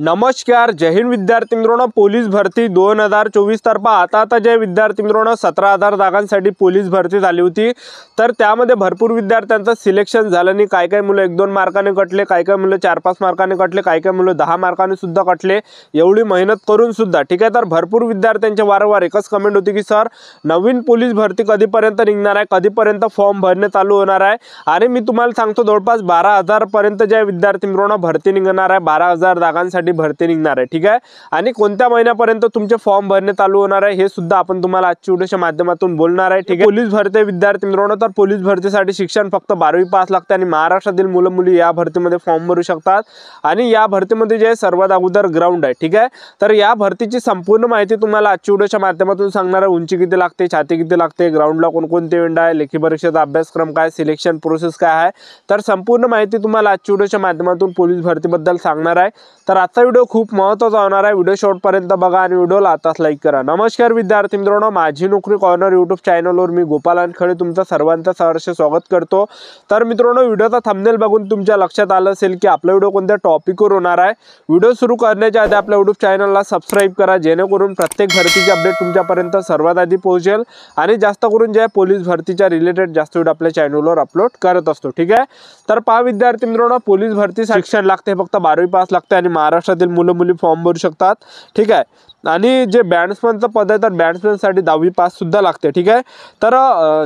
नमस्कार, जय हिंद विद्यार्थी मित्रांनो. पोलीस भरती 2024 तर्फा आता जे विद्यार्थी मित्रांनो 17,000 जागांसाठी पोलीस भरती झाली होती. तर त्यामध्ये भरपूर विद्यार्थ्यांचं सिलेक्शन झालं नाही. काही मुलं 1-2 मार्काने कटले, काही मुलं 4-5 मार्काने कटले, काही मुलं 10 मार्काने सुद्धा कटले. एवढी मेहनत करून सुद्धा ठीक आहे. तर भरपूर विद्यार्थ्यांचे वारंवार एकच कमेंट होती की सर नवीन पोलीस भरती कधीपर्यंत निघणार आहे, कधीपर्यंत फॉर्म भरणे चालू होणार आहे. आणि मी तुम्हाला सांगतो जवळपास 12,000 पर्यंत जे विद्यार्थी मित्रांनो भरती निघणार आहे. 12,000 जागांसाठी भरती निघणार आहे. ठीक आहे. आणि कोणत्या महिन्यापर्यंत तुमचे फॉर्म भरणे चालू होणार आहे हे सुद्धा आपण तुम्हाला आजच्या व्हिडिओच्या माध्यमातून बोलणार आहे. ठीक आहे. पोलीस भरती विद्यार्थी मित्रांनो, तर पोलीस भरतीसाठी शिक्षण फक्त 12वी पास लागते आणि महाराष्ट्रातील मुलं मुली या भरतीमध्ये फॉर्म भरू शकतात. आणि या भरतीमध्ये जे सर्वात अगोदर ग्राउंड आहे. ठीक आहे. तर या भरतीची संपूर्ण माहिती तुम्हाला आजच्या व्हिडिओच्या माध्यमातून सांगणार आहे. उंची किती लागते, छाती किती लागते, ग्राउंडला कोणकोणते विंडो आहे, लेखी परीक्षेचा अभ्यासक्रम काय, सिलेक्शन प्रोसेस काय आहे, तर संपूर्ण माहिती तुम्हाला आजच्या व्हिडिओच्या माध्यमातून पोलीस भरतीबद्दल सांगणार आहे. तर आजचा व्हिडिओ खूप महत्त्वाचा होणार आहे. व्हिडिओ शेवटपर्यंत बघा आणि व्हिडिओला आताच लाईक करा. नमस्कार विद्यार्थी मित्रांनो, माझी नोकरी कॉर्नर यूट्यूब चॅनलवर मी गोपाल वानखेडे तुमचं सर्वांचं सहर्ष स्वागत करतो. तर मित्रांनो, व्हिडिओचा थंबनेल बघून तुमच्या लक्षात आलं असेल की आपला व्हिडिओ कोणत्या टॉपिकवर होणार आहे. व्हिडिओ सुरू करण्याच्या आधी आपल्या यूट्यूब चॅनलला सबस्क्राईब करा, जेणेकरून प्रत्येक भरतीची अपडेट तुमच्यापर्यंत सर्वात आधी पोहोचेल. आणि जास्त करून जे पोलीस भरतीच्या रिलेटेड जास्त व्हिडिओ आपल्या चॅनलवर अपलोड करत असतो. ठीक आहे. तर पहा विद्यार्थी मित्रांनो, पोलीस भरती शिक्षण लागते, फक्त 12वी पास लागते आणि महाराष्ट्रातील मुलं मुली फॉर्म भरू शकतात. ठीक आहे. आणि जे बॅट्समनचं पद आहे तर बॅट्समनसाठी 10वी पास सुद्धा लागते. ठीक आहे. तर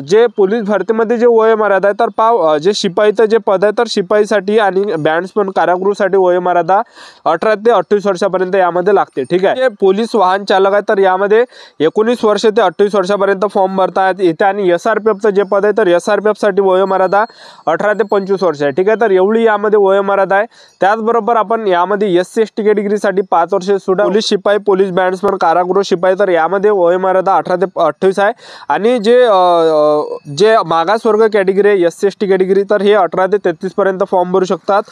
जे पोलीस भरतीमध्ये जे वयोमर्यादा आहे तर जे शिपाईचं जे पद आहे तर शिपाईसाठी आणि बॅट्समन कारागृहासाठी वयोमर्यादा 18 ते 28 वर्षापर्यंत यामध्ये लागते. ठीक आहे. जे पोलीस वाहन चालक आहे तर यामध्ये 19 वर्ष ते 28 वर्षापर्यंत फॉर्म भरता येते. आणि SRPFचं जे पद आहे तर SRPF साठी वयोमर्यादा 18 ते 25 वर्ष आहे. ठीक आहे. तर एवढी यामध्ये वयोमर्यादा आहे. त्याचबरोबर आपण यामध्ये SC/ST कॅटेगरीसाठी 5 वर्ष सुद्धा पोलीस शिपाई, पोलीस बॅट्समन, कारागृह शिपाई तर यामध्ये वयोमर्यादा 18 ते 28 आहे. आणि जे मागासवर्ग कॅटेगरी आहे SC/ST कॅटेगरी तर हे 18 ते 33 पर्यंत फॉर्म भरू शकतात.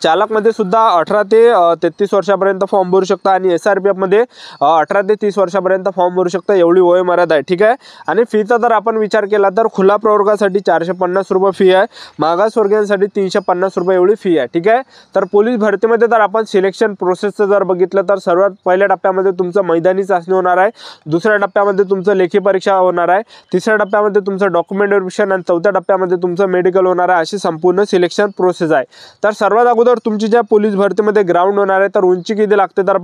चालकमध्ये सुद्धा 18 ते 33 वर्षापर्यंत फॉर्म भरू शकतात. आणि SRPF मध्ये 18 ते 30 वर्षापर्यंत फॉर्म भरू शकतात. एवढी वयोमर्यादा आहे. ठीक आहे. आणि फीचा जर आपण विचार केला तर खुला प्रवर्गासाठी 450 रुपये फी आहे, मागासवर्गीयांसाठी 350 रुपये एवढी फी आहे. ठीक आहे. तर पोलीस भरतीमध्ये जर आपण सिलेक्शन प्रोसेसचं जर बघितलं तर सर्वात पहिल्या टप्प्यामध्ये तुमचं मैदानी चाचणी होणार आहे, दुसऱ्या टप्प्यामध्ये तुमचं लेखी परीक्षा होणार आहे, तिसऱ्या टप्प्यामध्ये तुमचं डॉक्युमेंट व्हेरिफिकेशन आणि चौथ्या टप्प्यामध्ये तुमचं मेडिकल होणार आहे. अशी संपूर्ण सिलेक्शन प्रोसेस आहे. तर सर्वात अगोदर तुमची ज्या पोलीस भरतीमध्ये ग्राउंड होणार आहे तर उंची किती लागते तर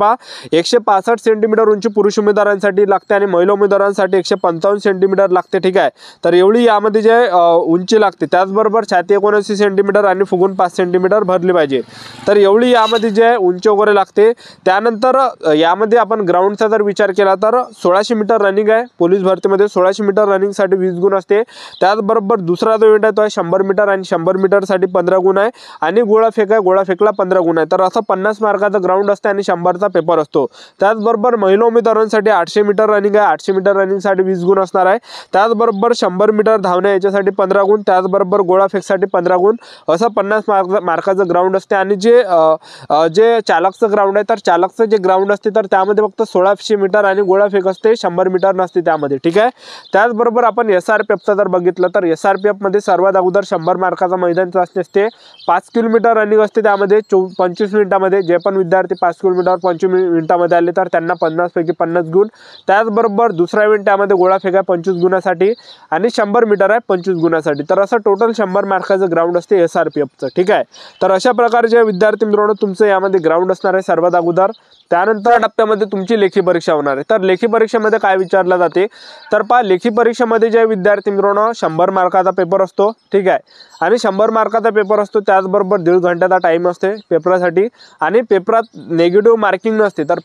165 सेंटीमीटर उंची पुरुष उमेदवारांसाठी लागते आणि महिला उमेदवारांसाठी 155 सेंटीमीटर लागते. ठीक आहे. तर एवढी यामध्ये जे उंची लागते. त्याचबरोबर छाती 79 सेंटीमीटर आणि फुगून 5 सेंटीमीटर भरली पाहिजे. तर एवढी यामध्ये जे उंची वगैरे लागते. त्यानंतर यामध्ये आपण ग्राउंडचा जर विचार केला तर 1600 मीटर रनिंग आहे. पोलीस भरतीमध्ये 1600 मीटर रनिंगसाठी 20 गुण असते. त्याचबरोबर दुसरा जो इव्हेंट आहे तो आहे 100 मीटर आणि 100 मीटरसाठी 15 गुण आहे. आणि गोळाफेक आहे, गोळाफेकला 15 गुण आहे. तर असं 50 मार्काचा ग्राउंड असते आणि 100चा पेपर असतो. त्याचबरोबर महिला उमेदवारांसाठी 800 मीटर रनिंग आहे. 800 मीटर रनिंगसाठी 20 गुण असणार आहे. त्याचबरोबर 100 मीटर धावणे याच्यासाठी 15 गुण, त्याचबरोबर गोळाफेकसाठी 15 गुण, असं 50 मार्काचं ग्राउंड असते. आणि जे चालकचं ग्राउंड आहे तर चालकचं जे ग्राउंड असते तर त्यामध्ये फक्त 1600 मीटर आणि गोळाफेक असते, 100 मीटर नसते त्यामध्ये. ठीक आहे. त्याचबरोबर आपण SRPFचं जर बघितलं तर SRPF मध्ये सर्वात अगोदर 100 मार्काचा मैदान चाचणी असते, 5 किलोमीटर रनिंग असते. त्यामध्ये 25 मिनिटामध्ये जे पण विद्यार्थी 5 किलोमीटर 25 मिनिटामध्ये आले तर त्यांना 50 पैकी 50 गुण. त्याचबरोबर दुसरा इव्हेंट त्यामध्ये गोळाफेक आहे 25 गुणासाठी आणि 100 मीटर आहे 25 गुणासाठी. तर असं टोटल 100 मार्काचं ग्राउंड असते SRPFचं. ठीक आहे. तर अशा प्रकारे जे विद्यार्थी मित्रांनो तुमचं यामध्ये ग्राउंड असणार आहे सर्वात अगोदर. त्यानंतर टप्प्यामध्ये तुमची लेखी परीक्षा होणार आहे. तर लेखी परीक्षेमध्ये काय विचारलं जाते तर लेखी परीक्षेमध्ये जे विद्यार्थी मित्रांनो 100 मार्काचा पेपर असतो. ठीक आहे. आणि 100 मार्काचा पेपर असतो. त्याचबरोबर 1.5 घंट्याचा टाईम असते पेपरासाठी. आणि पेपरात नेगेटिव्ह मार्किंग नसते. तर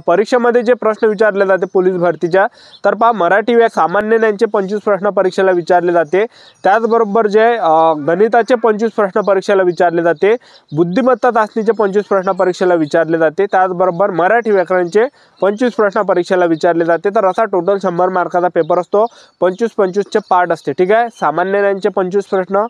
परीक्षेमध्ये जे प्रश्न विचारले जाते पोलीस भरतीच्या तर मराठी व सामान्य ज्ञानचे 25 प्रश्न परीक्षेला विचारले जाते. त्याचबरोबर जे गणिताचे 25 प्रश्न परीक्षेला विचारले जाते, बुद्धिमत्ता चाचणीचे 25 प्रश्न परीक्षेला विचारले जाते, त्याचबरोबर मराठी व्याकरणचे 25 प्रश्न परीक्षेला विचारले जाते. तर असा टोटल 100 मार्काचा पेपर असतो. 25-25चे पार्ट असते. ठीक आहे. सामान्य ज्ञानचे 25 प्रश्न,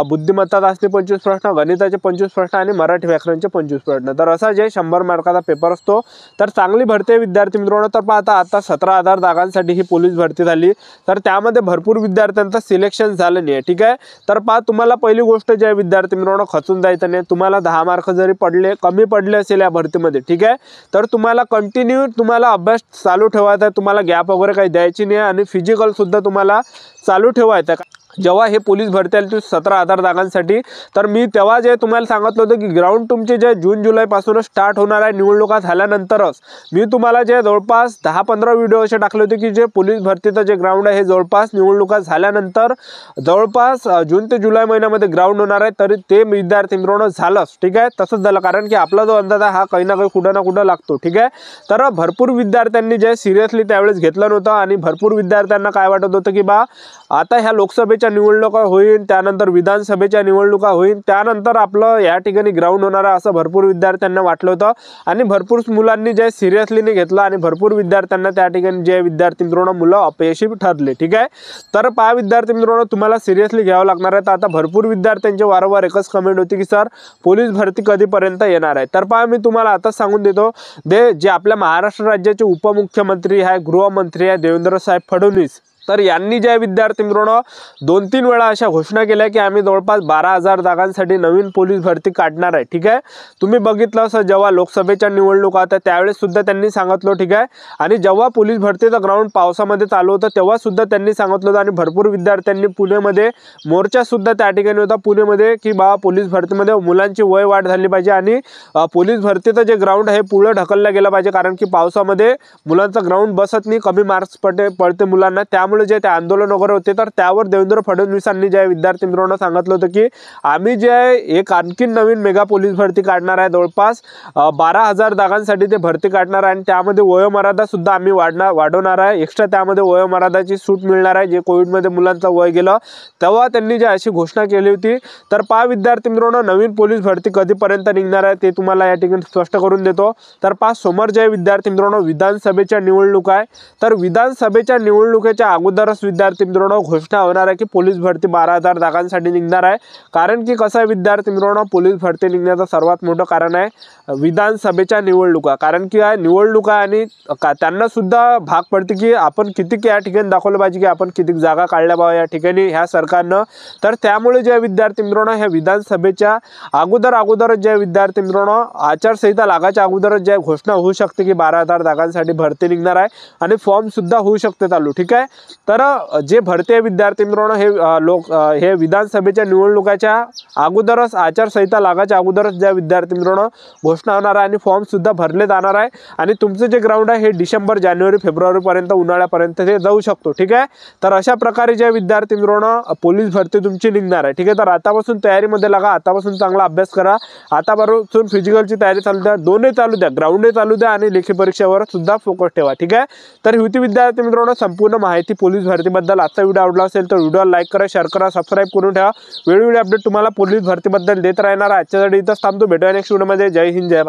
बुद्धिमत्ता चाचणी 25 प्रश्न, गणिताचे 25 प्रश्न आणि मराठी व्याकरणचे 25 प्रश्न. तर असा जे 100 मार्काचा पेपर असतो. तर चांगली भरती विद्यार्थी मित्रांनो. तर आता 17,000 जागांसाठी ही पोलीस भरती झाली. तर त्यामध्ये भरपूर विद्यार्थ्यांचं सिलेक्शन झालं नाही. ठीक आहे. तर तुम्हाला पहिली गोष्ट जे विद्यार्थी मित्रांनो खचून जायचं नाही. तुम्हाला 10 मार्क जरी कमी पडले असेल या भरतीमध्ये, ठीक आहे। तर तुम्हाला कंटिन्यू तुम्हाला अभ्यास चालू ठेवायचा आहे, तुम्हाला गॅप वगैरे काही द्यायची नाही आणि फिजिकल सुद्धा तुम्हाला चालू ठेवायचं आहे। जेव्हा हे पोलीस भरती आली 17,000 जागांसाठी, तर मी तेव्हा जे तुम्हाला सांगितलं होतं की ग्राउंड तुमचे जे जून जुलैपासूनच स्टार्ट होणार आहे, निवडणुका झाल्यानंतरच मी तुम्हाला जे जवळपास 10-15 व्हिडिओ असे टाकले होते की जे पोलीस भरतीचं जे ग्राउंड आहे हे जवळपास निवडणुका झाल्यानंतर जवळपास जून ते जुलै महिन्यामध्ये ग्राउंड होणार आहे। तरी ते विद्यार्थी मित्रांनो झालंच, ठीक आहे। तसंच झालं, कारण की आपला जो अंदाज आहे हा काही ना काही कुठं ना कुठं लागतो, ठीक आहे। तर भरपूर विद्यार्थ्यांनी जे सिरियसली त्यावेळेस घेतलं नव्हतं आणि भरपूर विद्यार्थ्यांना काय वाटत होतं की बा आता ह्या लोकसभेच्या निवडणुका होईल, त्यानंतर विधानसभेच्या निवडणुका होईल, त्यानंतर आपलं या ठिकाणी ग्राउंड होणार आहे असं भरपूर विद्यार्थ्यांना वाटलं होतं आणि भरपूर मुलांनी जे सिरियसली नाही घेतलं आणि भरपूर विद्यार्थ्यांना त्या ठिकाणी जे विद्यार्थी मित्रांनो मुलं अपयशी ठरले, ठीक आहे। तर पहा विद्यार्थी मित्रांनो, तुम्हाला सिरियसली घ्यावं लागणार आहे। तर आता भरपूर विद्यार्थ्यांचे वारंवार एकच कमेंट होती की सर पोलीस भरती कधीपर्यंत येणार आहे। तर पहा मी तुम्हाला आता सांगून देतो, जे आपल्या महाराष्ट्र राज्याचे उपमुख्यमंत्री आहे, गृहमंत्री आहे देवेंद्र साहेब फडणवीस, तर यांनी ज्या विद्यार्थी मित्रांनो 2-3 वेळा अशा घोषणा केल्या की आम्ही जवळपास 12,000 जागांसाठी नवीन पोलीस भरती काढणार आहे, ठीक आहे। तुम्ही बघितलं असं जेव्हा लोकसभेच्या निवडणुका होत्या त्यावेळेस सुद्धा त्यांनी सांगितलं, ठीक आहे। आणि जेव्हा पोलीस भरतीचं ग्राउंड पावसामध्ये चालू होतं तेव्हा सुद्धा त्यांनी सांगितलं होतं आणि भरपूर विद्यार्थ्यांनी पुण्यामध्ये मोर्चा सुद्धा त्या ठिकाणी होता पुण्यामध्ये की बा पोलीस भरतीमध्ये मुलांची वय वाढ झाली पाहिजे आणि पोलीस भरतीचं जे ग्राउंड आहे पुढे ढकललं गेलं पाहिजे, कारण की पावसामध्ये मुलांचा ग्राउंड बसत नाही, कमी मार्क्स पडते मुलांना। त्यामुळे जे ते आंदोलन वगैरे होते तर त्यावर देवेंद्र फडणवीसांनी जे विद्यार्थी मित्रांनो सांगितलं होतं की आम्ही जे एक आणखी नवीन मेगा पोलीस भरती काढणार आहे, जवळपास 12,000 जागांसाठी ते भरती काढणार आहे आणि त्यामध्ये वयोमर्यादा सुद्धा आम्ही वाढवणार आहे, एक्स्ट्रा त्यामध्ये वयोमर्यादाची सूट मिळणार आहे। जे कोविडमध्ये मुलांचं वय गेलं तेव्हा त्यांनी जे अशी घोषणा केली होती। तर पहा विद्यार्थी मित्रांनो, नवीन पोलीस भरती कधीपर्यंत निघणार आहे ते तुम्हाला या ठिकाणी स्पष्ट करून देतो। तर पहा समोर जे विद्यार्थी मित्रांनो विधानसभेच्या निवडणुका आहे, तर विधानसभेच्या निवडणुकीच्या अगोदरच विद्यार्थी मित्रांनो घोषणा होणार आहे की पोलीस भरती 12,000 जागांसाठी निघणार आहे। कारण की कसं आहे विद्यार्थी मित्रांनो, पोलीस भरती निघण्याचं सर्वात मोठं कारण आहे विधानसभेच्या निवडणुका, कारण की या निवडणुका आणि त्यांना सुद्धा भाग पडते की आपण किती या ठिकाणी दाखवलं पाहिजे की आपण किती जागा काढल्या पाहिजे या ठिकाणी ह्या सरकारनं। तर त्यामुळे जे विद्यार्थी मित्रांनो ह्या विधानसभेच्या अगोदरच जे विद्यार्थी मित्रांनो आचारसंहिता लागायच्या अगोदरच जे घोषणा होऊ शकते की 12,000 जागांसाठी भरती निघणार आहे आणि फॉर्म सुद्धा होऊ शकते चालू, ठीक आहे। तर जे भरती विद्यार्थी मित्रांनो हे विधानसभेच्या निवडणुकाच्या अगोदरच आचारसंहिता लागायच्या अगोदरच ज्या विद्यार्थी मित्रांनो घोषणा होणार आहे आणि फॉर्म सुद्धा भरले जाणार आहे आणि तुमचं जे ग्राउंड आहे हे डिसेंबर जानेवारी फेब्रुवारी पर्यंत उन्हाळ्यापर्यंत ते जाऊ शकतो, ठीक आहे। तर अशा प्रकारे जे विद्यार्थी मित्रांनो पोलीस भरती तुमची निघणार आहे, ठीक आहे। तर आतापासून तयारीमध्ये लागा, आतापासून चांगला अभ्यास करा, आतापासून फिजिकलची तयारी चालू द्या, दोन्ही चालू द्या, ग्राउंडही चालू द्या आणि लेखी परीक्षेवर सुद्धा फोकस ठेवा, ठीक आहे। तर होती विद्यार्थी मित्रांनो संपूर्ण माहिती पोलीस भरतीबद्दल। आजचा व्हिडिओ आवडला असेल तर व्हिडिओला लाईक करा, शेअर करा, सबस्क्राईब करून ठेवा। वेळोवेळी अपडेट तुम्हाला पोलीस भरतीबद्दल देत राहणार। आजच्यासाठी इथंच थांबतो, भेटूया नेक्स्ट व्हिडिओमध्ये। जय हिंद, जय भारत।